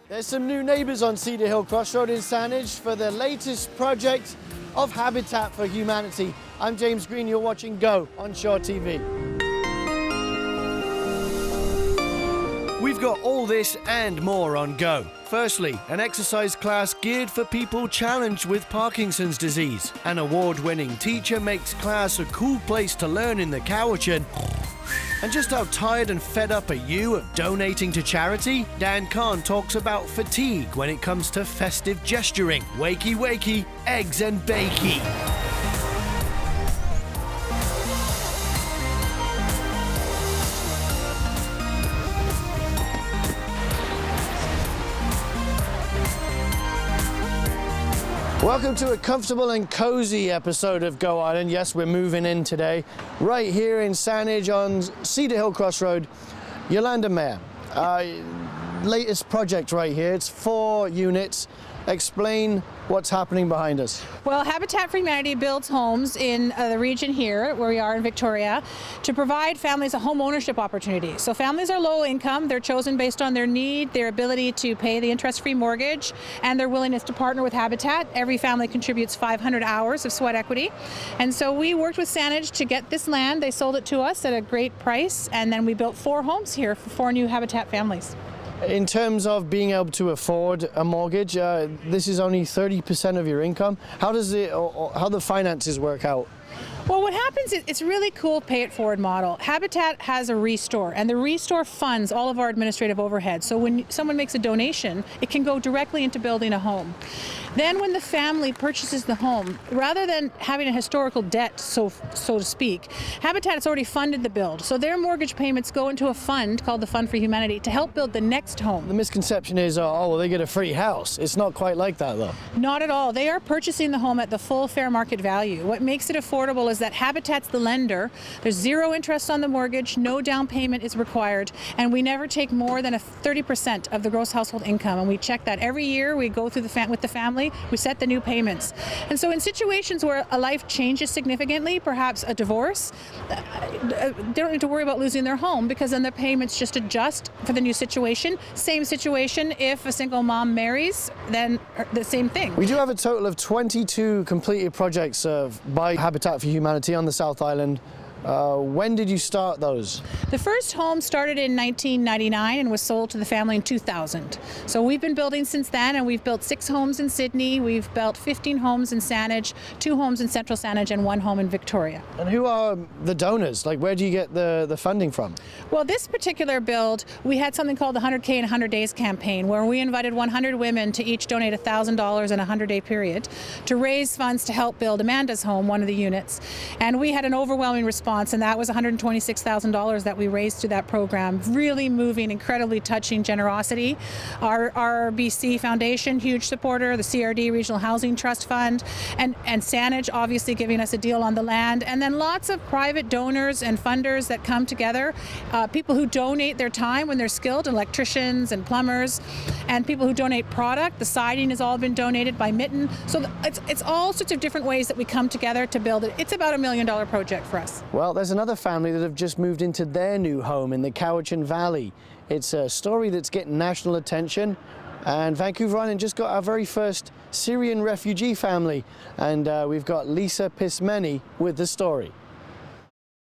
There's some new neighbours on Cedar Hill Crossroad in Saanich for the latest project of Habitat for Humanity. I'm James Green, you're watching Go on ShawTV. We've got all this and more on Go. Firstly, an exercise class geared for people challenged with Parkinson's disease. An award-winning teacher makes class a cool place to learn in the Cowichan. And just how tired and fed up are you of donating to charity? Dan Khan talks about fatigue when it comes to festive gesturing. Wakey wakey, eggs and bakey. Welcome to a comfortable and cozy episode of Go Island. Yes, we're moving in today, right here in Saanich on Cedar Hill Crossroad. Yolanda Mayer, latest project right here. It's 4 units. Explain what's happening behind us. Well, Habitat for Humanity builds homes in the region here, where we are in Victoria, to provide families a home ownership opportunity. So families are low income, they're chosen based on their need, their ability to pay the interest-free mortgage, and their willingness to partner with Habitat. Every family contributes 500 hours of sweat equity. And so we worked with Saanich to get this land. They sold it to us at a great price, and then we built 4 homes here for 4 new Habitat families. In terms of being able to afford a mortgage, this is only 30% of your income. How does how the finances work out? Well, what happens is it's a really cool pay-it-forward model. Habitat has a restore, and the restore funds all of our administrative overhead. So when someone makes a donation, it can go directly into building a home. Then when the family purchases the home, rather than having a historical debt, so to speak, Habitat has already funded the build. So their mortgage payments go into a fund called the Fund for Humanity to help build the next home. The misconception is, oh, well, they get a free house. It's not quite like that, though. Not at all. They are purchasing the home at the full fair market value. What makes it affordable is that Habitat's the lender. There's 0 interest on the mortgage, no down payment is required, and we never take more than 30% of the gross household income. And we check that every year. We go through with the family. We set the new payments. And so in situations where a life changes significantly, perhaps a divorce, they don't need to worry about losing their home, because then the payments just adjust for the new situation. Same situation if a single mom marries, then the same thing. We do have a total of 22 completed projects by Habitat for Humanity on the South Island. When did you start those? The first home started in 1999 and was sold to the family in 2000. So we've been building since then, and we've built 6 homes in Sydney, we've built 15 homes in Saanich, 2 homes in Central Saanich, and 1 home in Victoria. And who are the donors? Like, where do you get the funding from? Well, this particular build, we had something called the 100K in 100 Days campaign, where we invited 100 women to each donate $1,000 in a 100-day period to raise funds to help build Amanda's home, one of the units. And we had an overwhelming response, and that was $126,000 that we raised through that program. Really moving, incredibly touching generosity. Our RBC Foundation, huge supporter, the CRD Regional Housing Trust Fund, and Saanich obviously giving us a deal on the land, and then lots of private donors and funders that come together, people who donate their time when they're skilled, electricians and plumbers, and people who donate product. The siding has all been donated by Mitten. So it's all sorts of different ways that we come together to build it. It's about $1 million project for us. Well, there's another family that have just moved into their new home in the Cowichan Valley. It's a story that's getting national attention, and Vancouver Island just got our very first Syrian refugee family, and we've got Lisa Pismeni with the story.